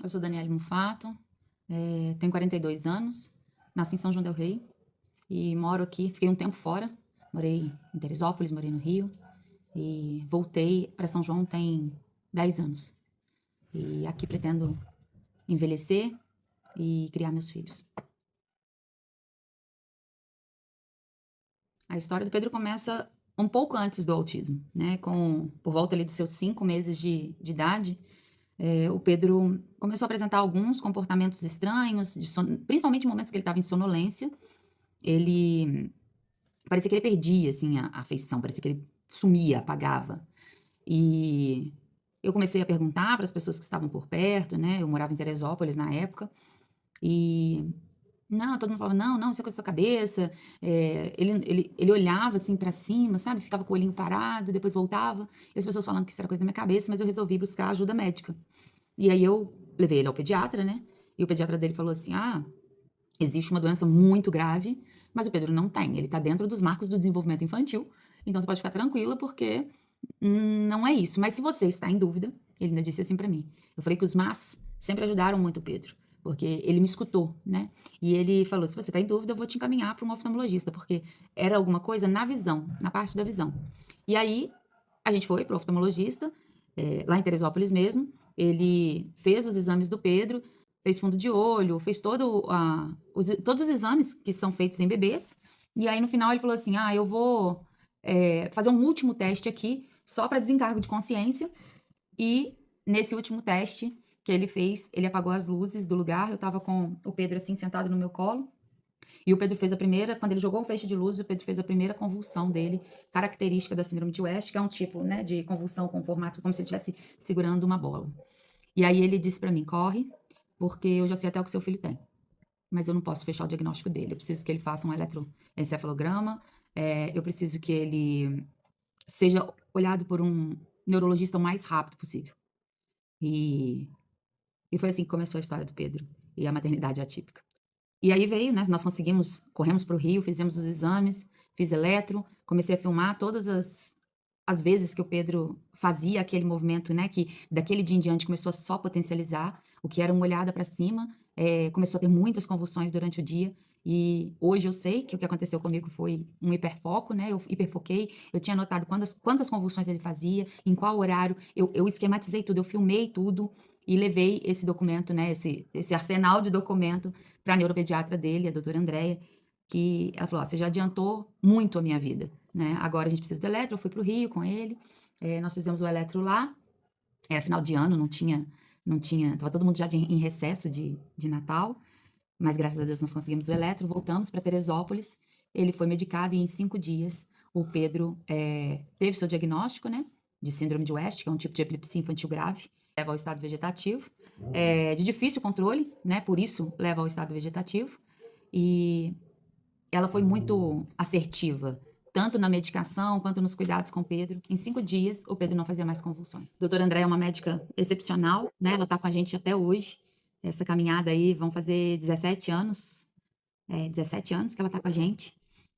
Eu sou Daniele Mufato, tenho 42 anos, nasci em São João del Rei e moro aqui. Fiquei um tempo fora, morei em Teresópolis, morei no Rio e voltei para São João tem 10 anos. E aqui pretendo envelhecer e criar meus filhos. A história do Pedro começa um pouco antes do autismo, né? Por volta ali dos seus 5 meses de idade, o Pedro começou a apresentar alguns comportamentos estranhos, principalmente em momentos que ele estava em sonolência. Ele parecia que ele perdia assim a afeição, parecia que ele sumia, apagava. E eu comecei a perguntar para as pessoas que estavam por perto, né? Eu morava em Teresópolis na época. E não, todo mundo falava, não, não, isso é coisa da sua cabeça. Ele olhava assim para cima, sabe? Ficava com o olhinho parado, depois voltava. E as pessoas falando que isso era coisa da minha cabeça, mas eu resolvi buscar ajuda médica. E aí eu levei ele ao pediatra, né? E o pediatra dele falou assim: ah, existe uma doença muito grave, mas o Pedro não tem. Ele está dentro dos marcos do desenvolvimento infantil. Então você pode ficar tranquila, porque não é isso. Mas se você está em dúvida, ele ainda disse assim para mim. Eu falei que os mas sempre ajudaram muito o Pedro, porque ele me escutou, né? E ele falou: se você está em dúvida, eu vou te encaminhar para um oftalmologista, porque era alguma coisa na visão, na parte da visão. E aí a gente foi para o oftalmologista, lá em Teresópolis mesmo. Ele fez os exames do Pedro, fez fundo de olho, fez todos os exames que são feitos em bebês. E aí, no final, ele falou assim: ah, eu vou fazer um último teste aqui, só para desencargo de consciência. E nesse último teste que ele fez, ele apagou as luzes do lugar. Eu estava com o Pedro assim, sentado no meu colo. E o Pedro fez a primeira, quando ele jogou o feixe de luz, o Pedro fez a primeira convulsão dele, característica da síndrome de West, que é um tipo, né, de convulsão com formato como se ele estivesse segurando uma bola. E aí ele disse para mim: corre, porque eu já sei até o que seu filho tem. Mas eu não posso fechar o diagnóstico dele. Eu preciso que ele faça um eletroencefalograma, eu preciso que ele seja olhado por um neurologista o mais rápido possível. E, e foi assim que começou a história do Pedro e a maternidade atípica. E aí veio, né? Nós corremos para o Rio, fizemos os exames, fiz eletro, comecei a filmar todas as vezes que o Pedro fazia aquele movimento, né? Que daquele dia em diante começou a só potencializar, o que era uma olhada para cima, começou a ter muitas convulsões durante o dia. E hoje eu sei que o que aconteceu comigo foi um hiperfoco, né? Eu hiperfoquei, eu tinha notado quantas convulsões ele fazia, em qual horário, eu esquematizei tudo, eu filmei tudo e levei esse documento, né? Esse arsenal de documento para a neuropediatra dele, a doutora Andréia, que ela falou: ó, você já adiantou muito a minha vida, né? Agora a gente precisa do eletro. Eu fui para o Rio com ele, nós fizemos o eletro lá, era final de ano, não tinha, tava todo mundo já em recesso de Natal, mas graças a Deus nós conseguimos o eletro, voltamos para Teresópolis, ele foi medicado e em 5 dias o Pedro teve seu diagnóstico, né, de síndrome de West, que é um tipo de epilepsia infantil grave, leva ao estado vegetativo, de difícil controle, né, por isso leva ao estado vegetativo, e ela foi muito assertiva, tanto na medicação quanto nos cuidados com o Pedro. Em 5 dias, o Pedro não fazia mais convulsões. A doutora André é uma médica excepcional, né? Ela está com a gente até hoje. Essa caminhada aí vão fazer 17 anos. 17 anos que ela está com a gente.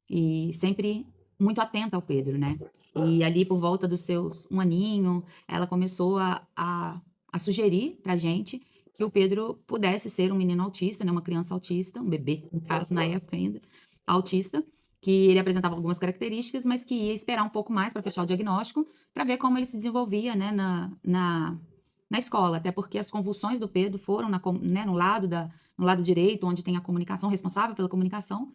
E sempre muito atenta ao Pedro, né? E ali por volta dos seus 1 aninho, ela começou a sugerir pra gente que o Pedro pudesse ser um menino autista, né? Uma criança autista, um bebê, no caso, na época ainda, autista, que ele apresentava algumas características, mas que ia esperar um pouco mais para fechar o diagnóstico, para ver como ele se desenvolvia, né, na escola, até porque as convulsões do Pedro foram né, no lado direito, onde tem a comunicação, responsável pela comunicação,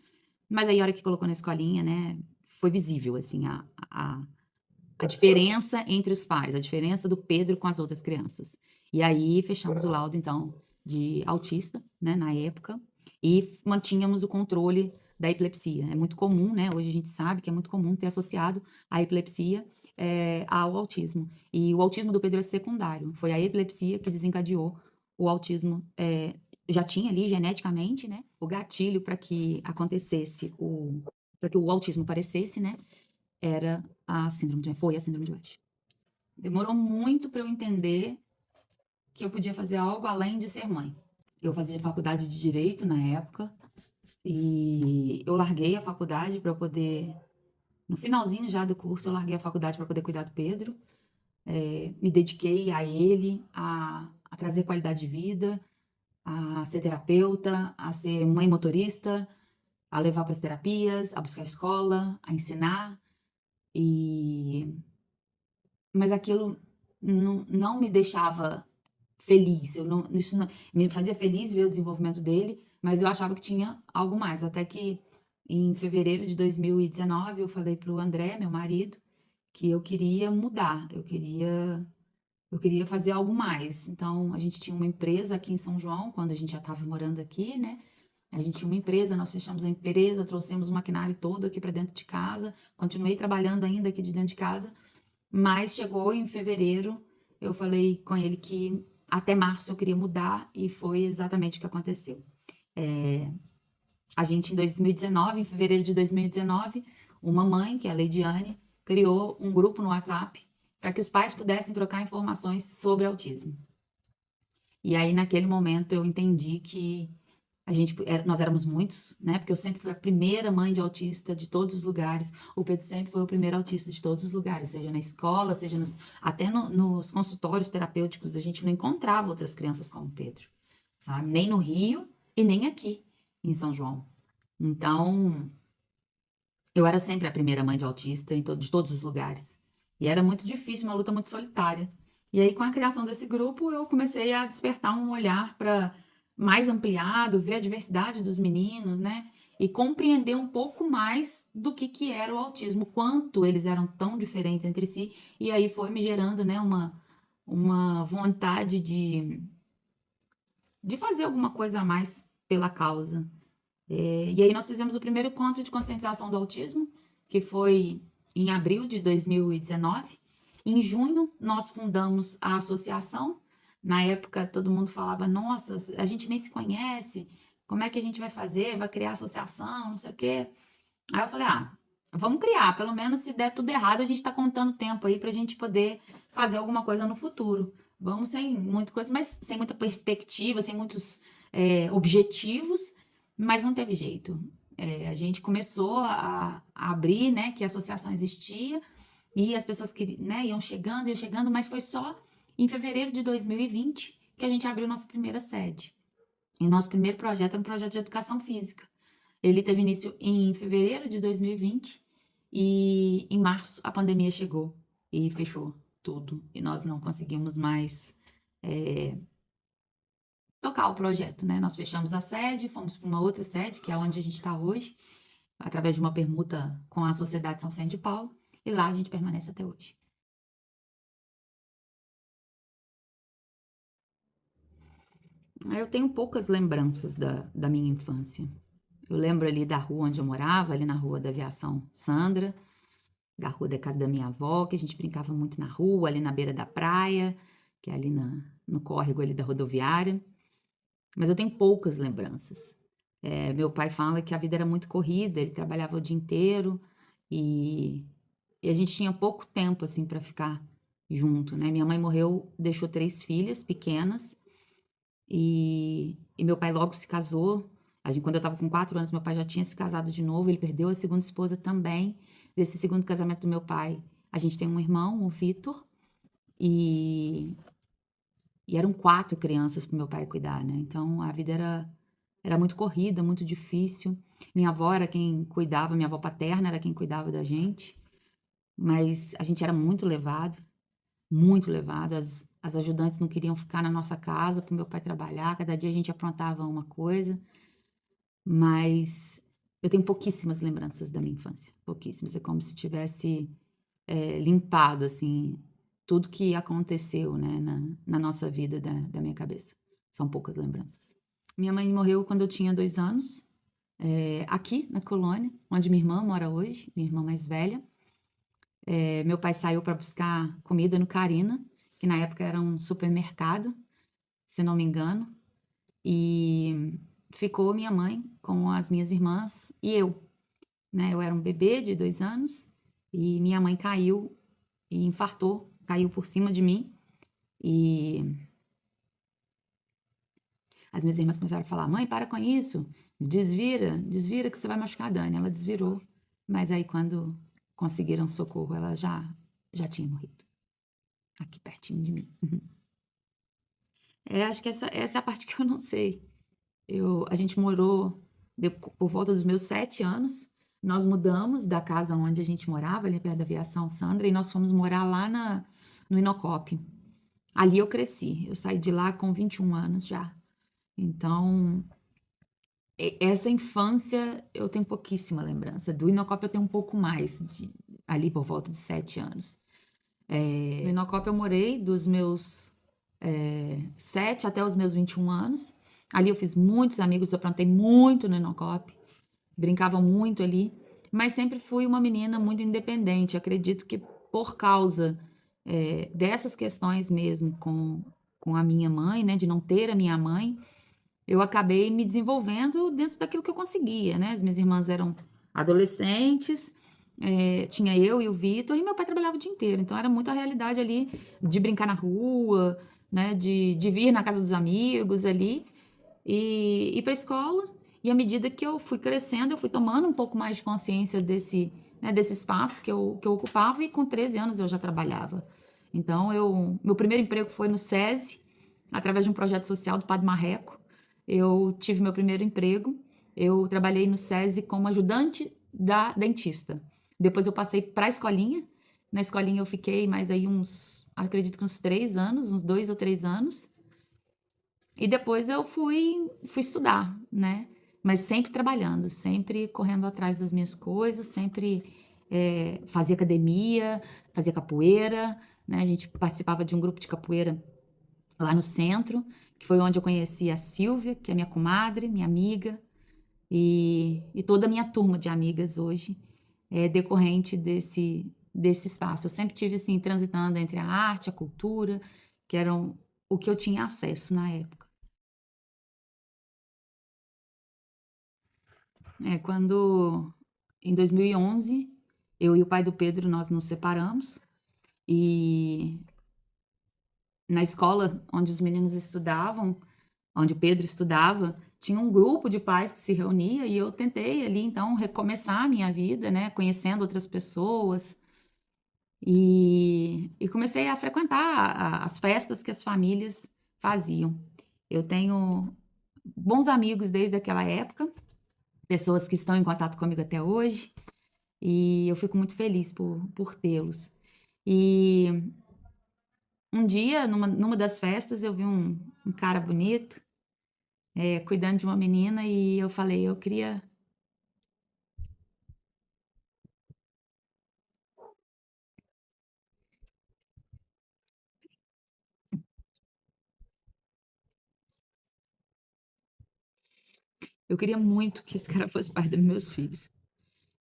mas aí a hora que colocou na escolinha, né, foi visível, assim, a diferença entre os pares, a diferença do Pedro com as outras crianças. E aí fechamos o laudo, então, de autista, né, na época, e mantínhamos o controle da epilepsia. É muito comum, né, hoje a gente sabe que é muito comum ter associado a epilepsia ao autismo. E o autismo do Pedro é secundário, foi a epilepsia que desencadeou o autismo. Já tinha ali geneticamente, né, o gatilho para que acontecesse para que o autismo aparecesse, né, foi a síndrome de West. Demorou muito para eu entender que eu podia fazer algo além de ser mãe. Eu fazia faculdade de direito na época e eu larguei a faculdade para poder, no finalzinho já do curso, eu larguei a faculdade para poder cuidar do Pedro. Me dediquei a ele, a a trazer qualidade de vida, a ser terapeuta, a ser mãe motorista, a levar para as terapias, a buscar escola, a ensinar. E mas aquilo não me deixava feliz. Eu não, isso não, me fazia feliz ver o desenvolvimento dele, mas eu achava que tinha algo mais. Até que em fevereiro de 2019 eu falei para o André, meu marido, que eu queria mudar, eu queria fazer algo mais. Então a gente tinha uma empresa aqui em São João, quando a gente já estava morando aqui, né? A gente tinha uma empresa, nós fechamos a empresa, trouxemos o maquinário todo aqui para dentro de casa, continuei trabalhando ainda aqui de dentro de casa, mas chegou em fevereiro, eu falei com ele que até março eu queria mudar e foi exatamente o que aconteceu. A gente, em 2019, em fevereiro de 2019, uma mãe, que é a Leidiane, criou um grupo no WhatsApp para que os pais pudessem trocar informações sobre autismo. E aí, naquele momento, eu entendi que nós éramos muitos, né? Porque eu sempre fui a primeira mãe de autista de todos os lugares. O Pedro sempre foi o primeiro autista de todos os lugares, seja na escola, seja até nos consultórios terapêuticos. A gente não encontrava outras crianças como o Pedro, sabe? Nem no Rio e nem aqui em São João. Então, eu era sempre a primeira mãe de autista de todos os lugares. E era muito difícil, uma luta muito solitária. E aí, com a criação desse grupo, eu comecei a despertar um olhar para mais ampliado, ver a diversidade dos meninos, né? E compreender um pouco mais do que era o autismo, quanto eles eram tão diferentes entre si. E aí foi me gerando, né, uma vontade de fazer alguma coisa a mais pela causa. E aí nós fizemos o primeiro encontro de conscientização do autismo, que foi em abril de 2019. Em junho, nós fundamos a associação. Na época, todo mundo falava, nossa, a gente nem se conhece, como é que a gente vai fazer? Vai criar associação, não sei o quê. Aí eu falei, vamos criar, pelo menos se der tudo errado, a gente está contando tempo aí para a gente poder fazer alguma coisa no futuro. Vamos sem muita coisa, mas sem muita perspectiva, sem muitos objetivos, mas não teve jeito. A gente começou a abrir, né, que a associação existia e as pessoas que, né, iam chegando, mas foi só em fevereiro de 2020 que a gente abriu nossa primeira sede. E nosso primeiro projeto é um projeto de educação física. Ele teve início em fevereiro de 2020 e em março a pandemia chegou e fechou tudo. E nós não conseguimos mais tocar o projeto, né? Nós fechamos a sede, fomos para uma outra sede, que é onde a gente está hoje, através de uma permuta com a Sociedade São Vicente de Paulo, e lá a gente permanece até hoje. Eu tenho poucas lembranças da minha infância. Eu lembro ali da rua onde eu morava, ali na rua da Aviação Sandra, da rua da casa da minha avó, que a gente brincava muito na rua, ali na beira da praia, que é ali no córrego ali da rodoviária. Mas eu tenho poucas lembranças. Meu pai fala que a vida era muito corrida, ele trabalhava o dia inteiro e, e a gente tinha pouco tempo assim para ficar junto, né? Minha mãe morreu, deixou 3 filhas pequenas e meu pai logo se casou. Quando eu estava com 4 anos, meu pai já tinha se casado de novo, ele perdeu a segunda esposa também. Desse segundo casamento do meu pai, a gente tem um irmão, o Vitor, e, e eram 4 crianças para meu pai cuidar, né? Então a vida era muito corrida, muito difícil. Minha avó era quem cuidava, minha avó paterna era quem cuidava da gente, mas a gente era muito levado, muito levado. As ajudantes não queriam ficar na nossa casa para o meu pai trabalhar, cada dia a gente aprontava uma coisa, mas eu tenho pouquíssimas lembranças da minha infância, pouquíssimas. É como se tivesse limpado, assim, tudo que aconteceu, né, na nossa vida da minha cabeça. São poucas lembranças. Minha mãe morreu quando eu tinha 2 anos, aqui na colônia, onde minha irmã mora hoje, minha irmã mais velha. Meu pai saiu para buscar comida no Carina, que na época era um supermercado, se não me engano, e ficou minha mãe com as minhas irmãs e eu, né? Eu era um bebê de 2 anos e minha mãe caiu e infartou, caiu por cima de mim e as minhas irmãs começaram a falar: mãe, para com isso, desvira, desvira que você vai machucar a Dani. Ela desvirou, mas aí quando conseguiram socorro, ela já tinha morrido, aqui pertinho de mim. Acho que essa é a parte que eu não sei. A gente morou por volta dos meus 7 anos, nós mudamos da casa onde a gente morava, ali perto da Aviação Sandra, e nós fomos morar lá no Inocop. Ali eu cresci, eu saí de lá com 21 anos já. Então, essa infância eu tenho pouquíssima lembrança. Do Inocop eu tenho um pouco mais, ali por volta dos 7 anos. No Inocop eu morei dos meus 7 até os meus 21 anos. Ali eu fiz muitos amigos, eu aprontei muito no Inocop, brincava muito ali, mas sempre fui uma menina muito independente. Acredito que por causa dessas questões mesmo com a minha mãe, né, de não ter a minha mãe, eu acabei me desenvolvendo dentro daquilo que eu conseguia, né? As minhas irmãs eram adolescentes, tinha eu e o Vitor, e meu pai trabalhava o dia inteiro, então era muito a realidade ali de brincar na rua, né? De vir na casa dos amigos ali e ir para a escola. E à medida que eu fui crescendo, eu fui tomando um pouco mais de consciência desse espaço que eu ocupava, e com 13 anos eu já trabalhava. Então, meu primeiro emprego foi no SESI, através de um projeto social do Padre Marreco. Eu tive meu primeiro emprego. Eu trabalhei no SESI como ajudante da dentista. Depois eu passei para a escolinha. Na escolinha eu fiquei mais aí acredito que uns 3 anos, uns 2 ou 3 anos. E depois eu fui estudar, né? Mas sempre trabalhando, sempre correndo atrás das minhas coisas, sempre fazia academia, fazia capoeira, né? A gente participava de um grupo de capoeira lá no centro, que foi onde eu conheci a Silvia, que é minha comadre, minha amiga, e toda a minha turma de amigas hoje é decorrente desse espaço. Eu sempre tive assim, transitando entre a arte, a cultura, que eram o que eu tinha acesso na época. Quando em 2011, eu e o pai do Pedro, nós nos separamos, e na escola onde os meninos estudavam, onde o Pedro estudava, tinha um grupo de pais que se reunia, e eu tentei ali então recomeçar a minha vida, né, conhecendo outras pessoas, e comecei a frequentar as festas que as famílias faziam. Eu tenho bons amigos desde aquela época, pessoas que estão em contato comigo até hoje, e eu fico muito feliz por tê-los. E um dia, numa das festas, eu vi um cara bonito, cuidando de uma menina, e eu falei, eu queria muito que esse cara fosse pai dos meus filhos.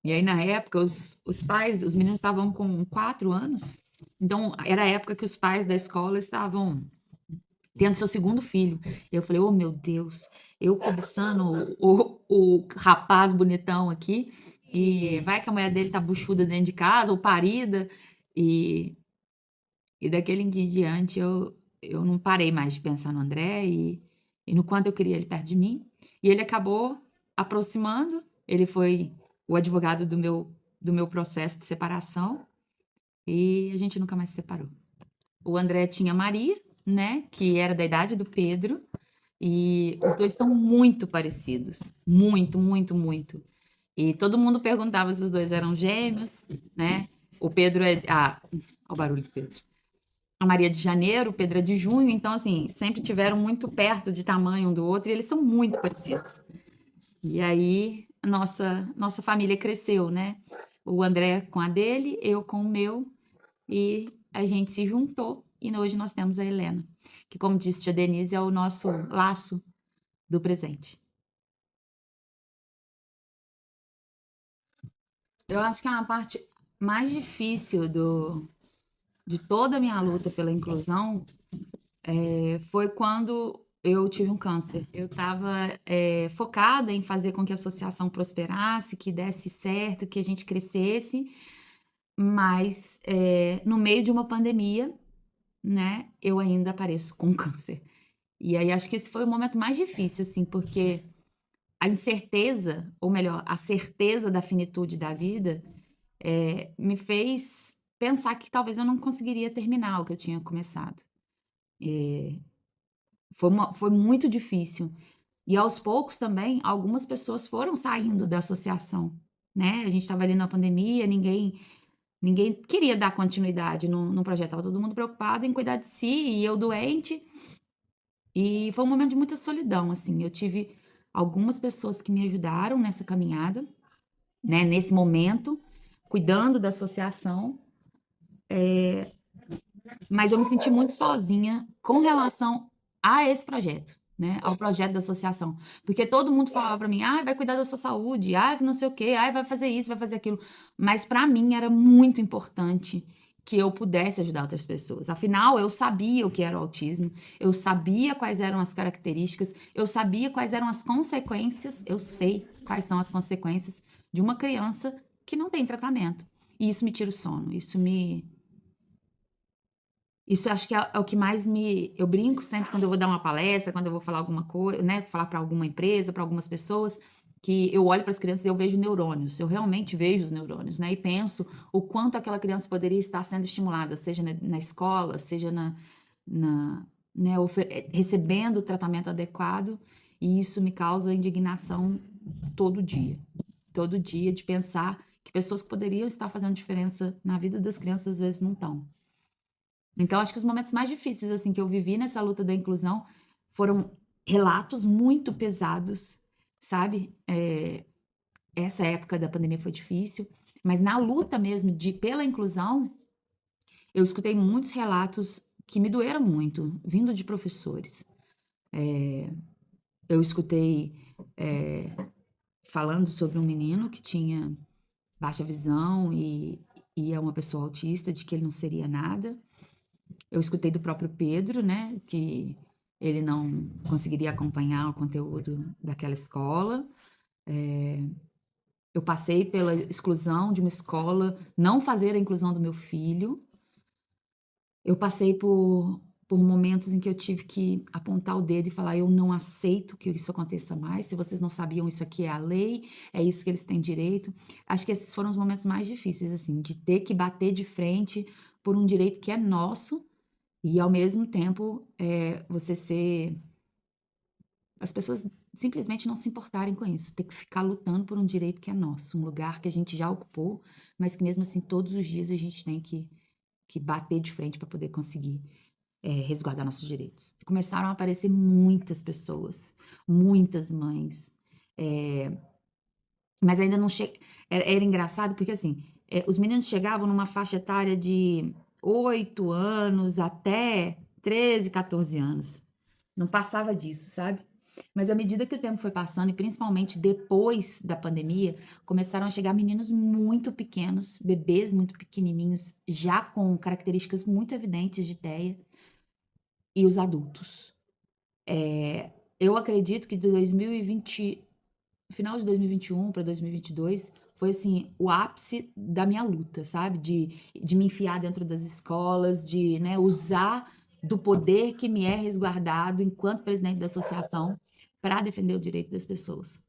E aí, na época, os pais, os meninos estavam com 4 anos, então era a época que os pais da escola estavam tendo seu segundo filho. E eu falei, oh meu Deus, eu cobiçando o rapaz bonitão aqui, e vai que a mulher dele tá buchuda dentro de casa, ou parida, e, e daquele dia em diante eu não parei mais de pensar no André, e no quanto eu queria ele perto de mim. E ele acabou aproximando, ele foi o advogado do meu processo de separação, e a gente nunca mais se separou. O André tinha a Maria, né, que era da idade do Pedro, e os dois são muito parecidos, muito, muito, muito. E todo mundo perguntava se os dois eram gêmeos, né? O Pedro olha o barulho do Pedro. A Maria é de janeiro, o Pedro é de junho, então assim, sempre tiveram muito perto de tamanho um do outro, e eles são muito parecidos. E aí a nossa família cresceu, né? O André com a dele, eu com o meu, e a gente se juntou, e hoje nós temos a Helena, que, como disse a tia Denise, é o nosso laço do presente. Eu acho que a parte mais difícil de toda a minha luta pela inclusão foi quando eu tive um câncer. Eu estava focada em fazer com que a associação prosperasse, que desse certo, que a gente crescesse, mas no meio de uma pandemia, né, eu ainda apareço com câncer. E aí acho que esse foi o momento mais difícil, assim, porque a incerteza, ou melhor, a certeza da finitude da vida, me fez pensar que talvez eu não conseguiria terminar o que eu tinha começado. Foi muito difícil. E aos poucos também, algumas pessoas foram saindo da associação, né, a gente estava ali na pandemia, ninguém queria dar continuidade no projeto, estava todo mundo preocupado em cuidar de si e eu doente, e foi um momento de muita solidão, assim. Eu tive algumas pessoas que me ajudaram nessa caminhada, né, nesse momento, cuidando da associação, mas eu me senti muito sozinha com relação a esse projeto, né, ao projeto da associação. Porque todo mundo falava para mim: "Ah, vai cuidar da sua saúde, ah, que não sei o quê, ah, vai fazer isso, vai fazer aquilo". Mas para mim era muito importante que eu pudesse ajudar outras pessoas. Afinal, eu sabia o que era o autismo, eu sabia quais eram as características, eu sabia quais eram as consequências, eu sei quais são as consequências de uma criança que não tem tratamento. E isso me tira o sono, isso eu acho que é o que mais me eu brinco sempre quando eu vou dar uma palestra, quando eu vou falar alguma coisa, né, falar para alguma empresa, para algumas pessoas, que eu olho para as crianças e eu vejo neurônios, eu realmente vejo os neurônios, né, e penso o quanto aquela criança poderia estar sendo estimulada, seja na escola, seja na né, recebendo o tratamento adequado, e isso me causa indignação todo dia. Todo dia de pensar que pessoas que poderiam estar fazendo diferença na vida das crianças, às vezes não estão. Então, acho que os momentos mais difíceis, assim, que eu vivi nessa luta da inclusão foram relatos muito pesados, sabe? Essa época da pandemia foi difícil, mas na luta mesmo pela inclusão, eu escutei muitos relatos que me doeram muito, vindo de professores. Eu escutei falando sobre um menino que tinha baixa visão e é uma pessoa autista, de que ele não seria nada. Eu escutei do próprio Pedro, né, que ele não conseguiria acompanhar o conteúdo daquela escola. Eu passei pela exclusão de uma escola, não fazer a inclusão do meu filho. Eu passei por momentos em que eu tive que apontar o dedo e falar: eu não aceito que isso aconteça mais. Se vocês não sabiam, isso aqui é a lei, é isso que eles têm direito. Acho que esses foram os momentos mais difíceis, assim, de ter que bater de frente por um direito que é nosso. E ao mesmo tempo, você ser as pessoas simplesmente não se importarem com isso, ter que ficar lutando por um direito que é nosso, um lugar que a gente já ocupou, mas que mesmo assim todos os dias a gente tem que bater de frente para poder conseguir, resguardar nossos direitos. Começaram a aparecer muitas pessoas, muitas mães, mas ainda não che era engraçado porque, assim, os meninos chegavam numa faixa etária de 8 anos até 13, 14 anos. Não passava disso, sabe. Mas à medida que o tempo foi passando e principalmente depois da pandemia, começaram a chegar meninos muito pequenos, bebês muito pequenininhos, já com características muito evidentes de TEA, e os adultos. Eu acredito que de 2020 final de 2021 para 2022 foi, assim, o ápice da minha luta, sabe, de me enfiar dentro das escolas, de, né, usar do poder que me é resguardado enquanto presidente da associação para defender o direito das pessoas.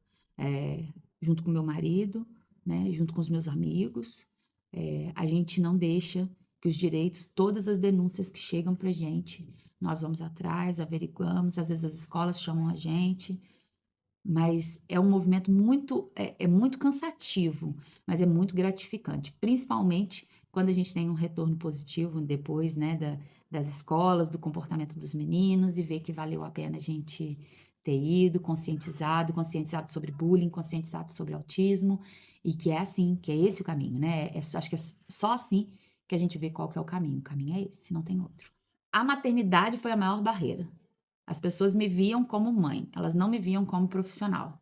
Junto com meu marido, né, junto com os meus amigos, a gente não deixa que os direitos, todas as denúncias que chegam pra gente, nós vamos atrás, averiguamos, às vezes as escolas chamam a gente, mas é um movimento muito muito cansativo, mas é muito gratificante, principalmente quando a gente tem um retorno positivo depois, né, das escolas, do comportamento dos meninos e ver que valeu a pena a gente ter ido, conscientizado sobre bullying, conscientizado sobre autismo, e que é assim, que é esse o caminho, né, acho que é só assim que a gente vê qual que é o caminho é esse, não tem outro. A maternidade foi a maior barreira. As pessoas me viam como mãe, elas não me viam como profissional.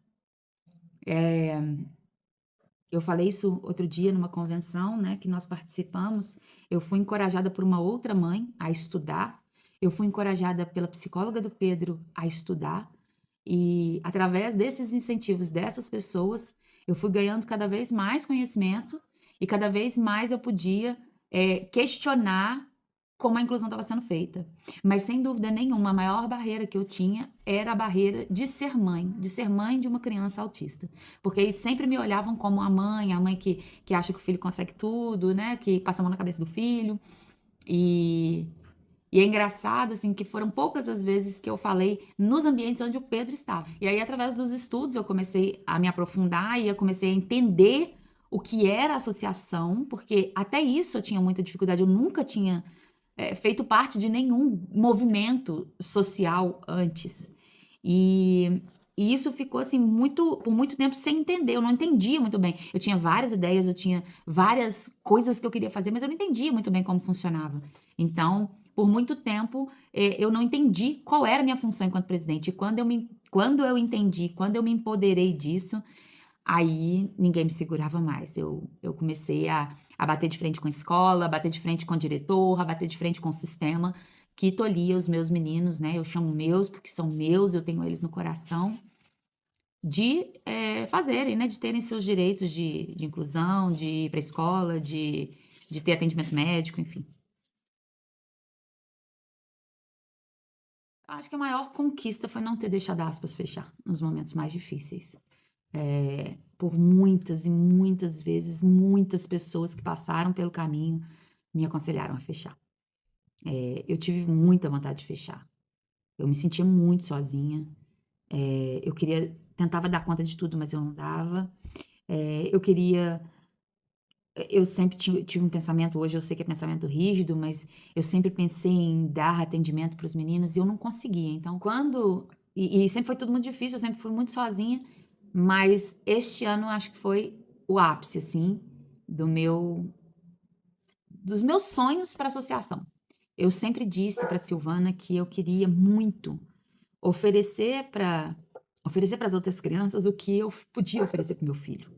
Eu falei isso outro dia numa convenção, né, que nós participamos. Eu fui encorajada por uma outra mãe a estudar. Eu fui encorajada pela psicóloga do Pedro a estudar. E através desses incentivos dessas pessoas, eu fui ganhando cada vez mais conhecimento e cada vez mais eu podia questionar como a inclusão estava sendo feita. Mas sem dúvida nenhuma, a maior barreira que eu tinha era a barreira de ser mãe de uma criança autista. Porque eles sempre me olhavam como a mãe que acha que o filho consegue tudo, né? Que passa a mão na cabeça do filho. E, E é engraçado, assim, que foram poucas as vezes que eu falei nos ambientes onde o Pedro estava. E aí, através dos estudos, eu comecei a me aprofundar e eu comecei a entender o que era associação, porque até isso eu tinha muita dificuldade, eu nunca tinha feito parte de nenhum movimento social antes. E, e isso ficou assim por muito tempo sem entender. Eu não entendia muito bem. Eu tinha várias ideias, eu tinha várias coisas que eu queria fazer, mas eu não entendia muito bem como funcionava. Então, por muito tempo, eu não entendi qual era a minha função enquanto presidente. E quando eu entendi, quando eu me empoderei disso, aí ninguém me segurava mais. Eu comecei a bater de frente com a escola, a bater de frente com o diretor, a bater de frente com o sistema que tolhia os meus meninos, né? Eu chamo meus porque são meus, eu tenho eles no coração, de fazerem, né? De terem seus direitos de inclusão, de ir para a escola, de ter atendimento médico, enfim. Eu acho que a maior conquista foi não ter deixado aspas fechar nos momentos mais difíceis. Por muitas e muitas vezes, muitas pessoas que passaram pelo caminho me aconselharam a fechar. Eu tive muita vontade de fechar. Eu me sentia muito sozinha. Eu tentava dar conta de tudo, mas eu não dava. Eu queria. Eu sempre tive um pensamento, hoje eu sei que é pensamento rígido, mas eu sempre pensei em dar atendimento para os meninos e eu não conseguia. Então, quando. E sempre foi tudo muito difícil, eu sempre fui muito sozinha, mas este ano acho que foi o ápice, assim, do meu, dos meus sonhos para a associação. Eu sempre disse para Silvana que eu queria muito oferecer para as outras crianças o que eu podia oferecer para meu filho.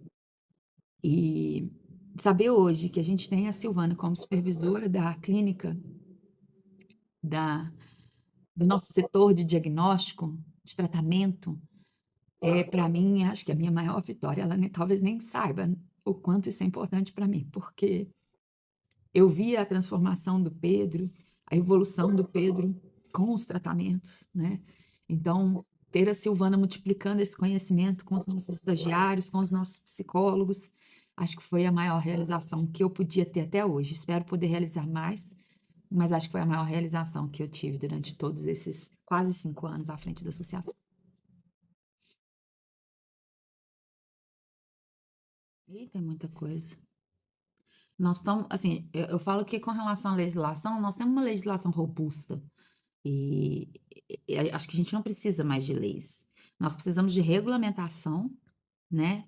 E saber hoje que a gente tem a Silvana como supervisora da clínica da, do nosso setor de diagnóstico, de tratamento, para mim, acho que é a minha maior vitória. Ela talvez nem saiba o quanto isso é importante para mim, porque eu vi a transformação do Pedro, a evolução do Pedro com os tratamentos, né? Então, ter a Silvana multiplicando esse conhecimento com os nossos estagiários, com os nossos psicólogos, acho que foi a maior realização que eu podia ter até hoje. Espero poder realizar mais, mas acho que foi a maior realização que eu tive durante todos esses quase 5 anos à frente da associação. E tem muita coisa. Nós estamos, assim, eu falo que com relação à legislação, nós temos uma legislação robusta. E, acho que a gente não precisa mais de leis. Nós precisamos de regulamentação, né?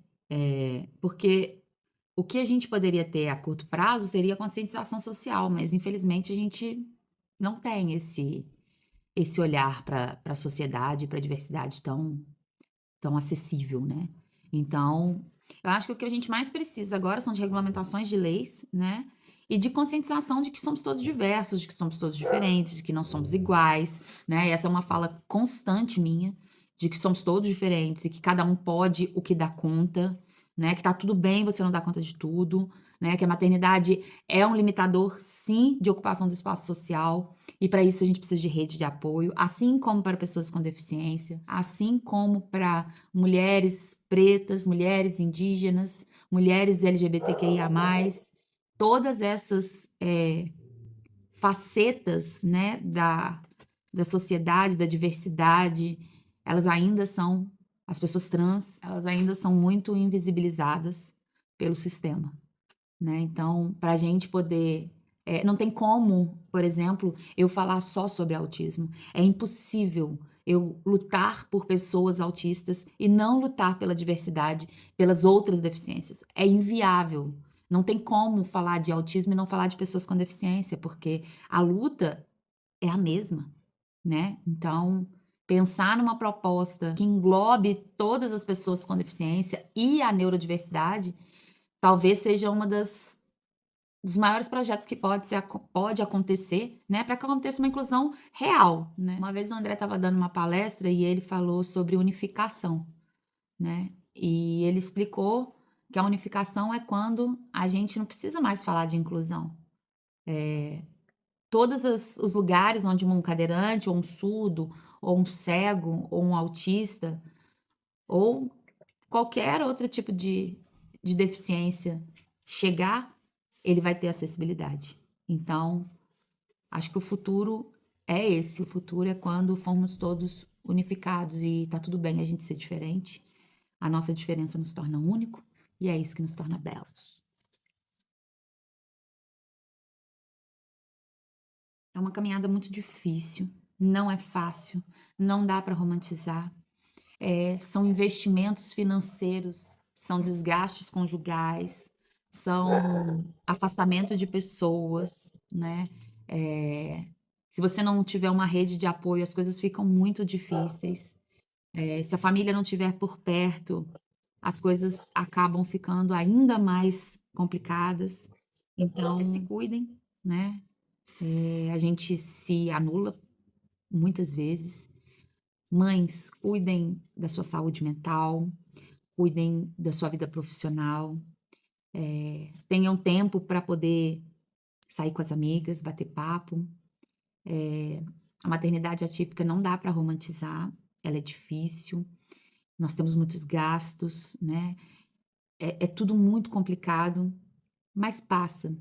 Porque o que a gente poderia ter a curto prazo seria a conscientização social, mas infelizmente a gente não tem esse olhar para a sociedade, para a diversidade tão acessível, né? Então, eu acho que o que a gente mais precisa agora são de regulamentações de leis, né? E de conscientização de que somos todos diversos, de que somos todos diferentes, de que não somos iguais, né? E essa é uma fala constante minha, de que somos todos diferentes e que cada um pode o que dá conta, né? Que tá tudo bem você não dar conta de tudo, né? Que a maternidade é um limitador, sim, de ocupação do espaço social, e para isso a gente precisa de rede de apoio, assim como para pessoas com deficiência, assim como para mulheres pretas, mulheres indígenas, mulheres LGBTQIA+, todas essas facetas, né, da sociedade, da diversidade, elas ainda são, as pessoas trans, elas ainda são muito invisibilizadas pelo sistema, né? Então, para a gente poder. Não tem como, por exemplo, eu falar só sobre autismo. É impossível eu lutar por pessoas autistas e não lutar pela diversidade, pelas outras deficiências. É inviável. Não tem como falar de autismo e não falar de pessoas com deficiência, porque a luta é a mesma, né? Então, pensar numa proposta que englobe todas as pessoas com deficiência e a neurodiversidade talvez seja uma dos maiores projetos que pode acontecer, né, para que aconteça uma inclusão real, né? Uma vez o André estava dando uma palestra e ele falou sobre unificação, né? E ele explicou que a unificação é quando a gente não precisa mais falar de inclusão. Todos os lugares onde um cadeirante, ou um surdo, ou um cego, ou um autista, ou qualquer outro tipo de deficiência chegar, ele vai ter acessibilidade. Então, acho que o futuro é esse, o futuro é quando formos todos unificados e tá tudo bem a gente ser diferente. A nossa diferença nos torna único e é isso que nos torna belos. É uma caminhada muito difícil, não é fácil, não dá para romantizar. São investimentos financeiros, são desgastes conjugais, são afastamento de pessoas, né? Se você não tiver uma rede de apoio, as coisas ficam muito difíceis. Se a família não estiver por perto, as coisas acabam ficando ainda mais complicadas. Então, se cuidem, né? A gente se anula muitas vezes. Mães, cuidem da sua saúde mental, cuidem da sua vida profissional, tenham tempo para poder sair com as amigas, bater papo. A maternidade atípica não dá para romantizar, ela é difícil, nós temos muitos gastos, né? É tudo muito complicado, mas passa.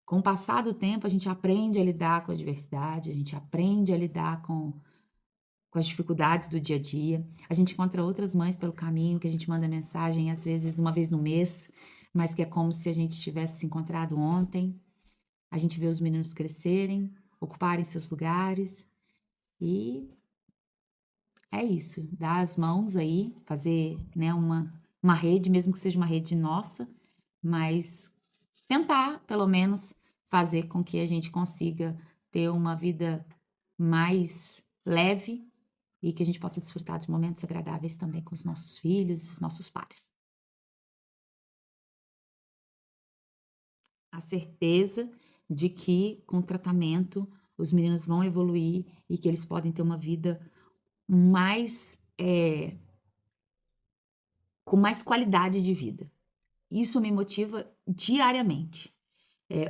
Com o passar do tempo, a gente aprende a lidar com a diversidade, a gente aprende a lidar com as dificuldades do dia a dia. A gente encontra outras mães pelo caminho, que a gente manda mensagem, às vezes uma vez no mês, mas que é como se a gente tivesse se encontrado ontem. A gente vê os meninos crescerem, ocuparem seus lugares e é isso, dar as mãos aí, fazer, né, uma rede, mesmo que seja uma rede nossa, mas tentar, pelo menos, fazer com que a gente consiga ter uma vida mais leve e que a gente possa desfrutar dos momentos agradáveis também com os nossos filhos e os nossos pares. A certeza de que com o tratamento os meninos vão evoluir e que eles podem ter uma vida mais, com mais qualidade de vida. Isso me motiva diariamente.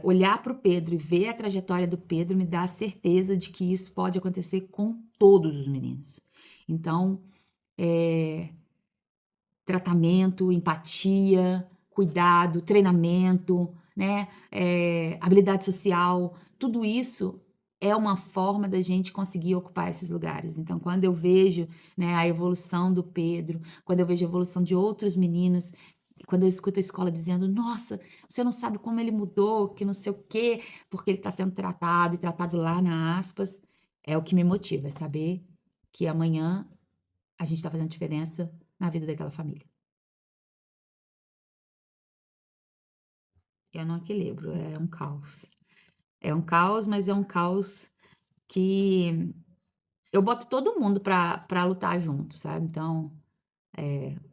Olhar para o Pedro e ver a trajetória do Pedro me dá a certeza de que isso pode acontecer com todos os meninos. Então, tratamento, empatia, cuidado, treinamento, né, habilidade social, tudo isso é uma forma da gente conseguir ocupar esses lugares. Então, quando eu vejo, né, a evolução do Pedro, quando eu vejo a evolução de outros meninos, quando eu escuto a escola dizendo: "Nossa, você não sabe como ele mudou, que não sei o quê, porque ele está sendo tratado e tratado lá na aspas", é o que me motiva, é saber que amanhã a gente está fazendo diferença na vida daquela família. Eu não equilibro, é um caos. É um caos, mas é um caos que eu boto todo mundo para lutar junto, sabe. Então,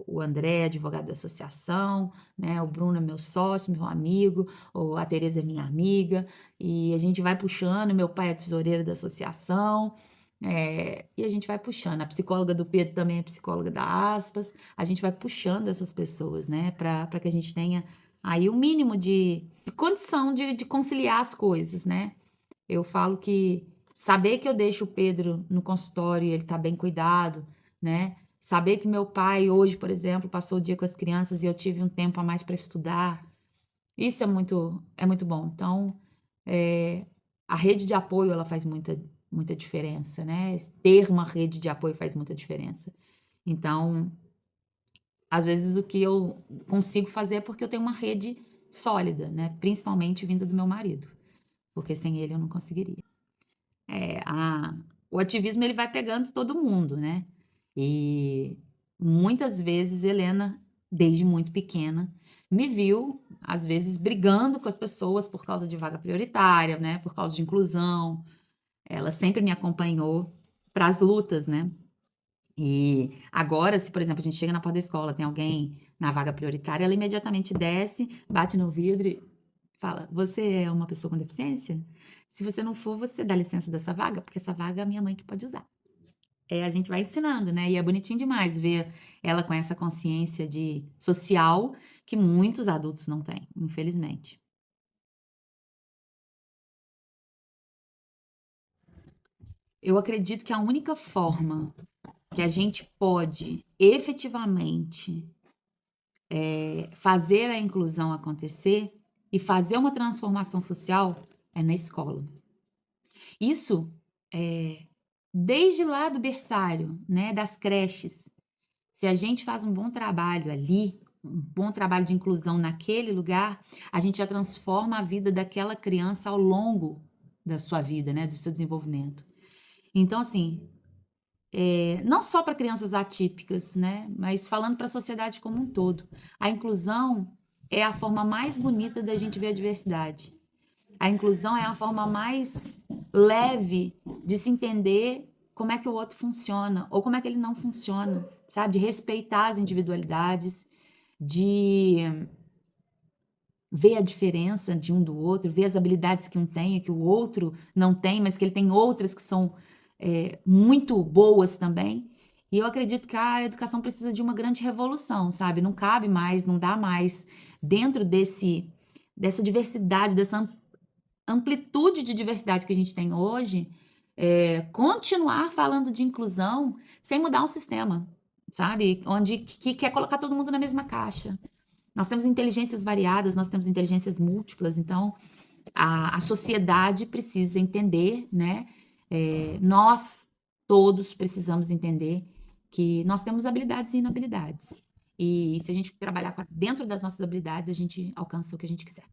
o André é advogado da associação, né, o Bruno é meu sócio, meu amigo, ou a Tereza é minha amiga, e a gente vai puxando, meu pai é tesoureiro da associação, e a gente vai puxando. A psicóloga do Pedro também é psicóloga da aspas, a gente vai puxando essas pessoas, né, para que a gente tenha aí o mínimo de condição de conciliar as coisas, né. Eu falo que saber que eu deixo o Pedro no consultório e ele tá bem cuidado, né, saber que meu pai hoje, por exemplo, passou o dia com as crianças e eu tive um tempo a mais para estudar, isso é muito bom. Então, eh, a rede de apoio ela faz muita diferença, né, ter uma rede de apoio faz muita diferença. Então, às vezes o que eu consigo fazer é porque eu tenho uma rede sólida, né, principalmente vinda do meu marido, porque sem ele eu não conseguiria. A o ativismo ele vai pegando todo mundo, né. E muitas vezes Helena, desde muito pequena, me viu, às vezes, brigando com as pessoas por causa de vaga prioritária, né, por causa de inclusão. Ela sempre me acompanhou para as lutas, né. E agora, se, por exemplo, a gente chega na porta da escola, tem alguém na vaga prioritária, ela imediatamente desce, bate no vidro e fala: "Você é uma pessoa com deficiência? Se você não for, você dá licença dessa vaga, porque essa vaga é a minha mãe que pode usar". A gente vai ensinando, né, e é bonitinho demais ver ela com essa consciência de social que muitos adultos não têm, infelizmente. Eu acredito que a única forma que a gente pode efetivamente fazer a inclusão acontecer e fazer uma transformação social é na escola. Isso desde lá do berçário, né, das creches, se a gente faz um bom trabalho ali, um bom trabalho de inclusão naquele lugar, a gente já transforma a vida daquela criança ao longo da sua vida, né, do seu desenvolvimento. Então, assim, não só para crianças atípicas, né, mas falando para a sociedade como um todo, a inclusão é a forma mais bonita da gente ver a diversidade. A inclusão é a forma mais leve de se entender como é que o outro funciona ou como é que ele não funciona, sabe? De respeitar as individualidades, de ver a diferença de um do outro, ver as habilidades que um tem e que o outro não tem, mas que ele tem outras que são muito boas também. E eu acredito que a educação precisa de uma grande revolução, sabe? Não cabe mais, não dá mais dentro dessa diversidade, dessa amplitude de diversidade que a gente tem hoje, continuar falando de inclusão sem mudar o sistema, sabe? Onde que quer colocar todo mundo na mesma caixa. Nós temos inteligências variadas, nós temos inteligências múltiplas, então a sociedade precisa entender, né? Nós todos precisamos entender que nós temos habilidades e inabilidades. E se a gente trabalhar dentro das nossas habilidades, a gente alcança o que a gente quiser.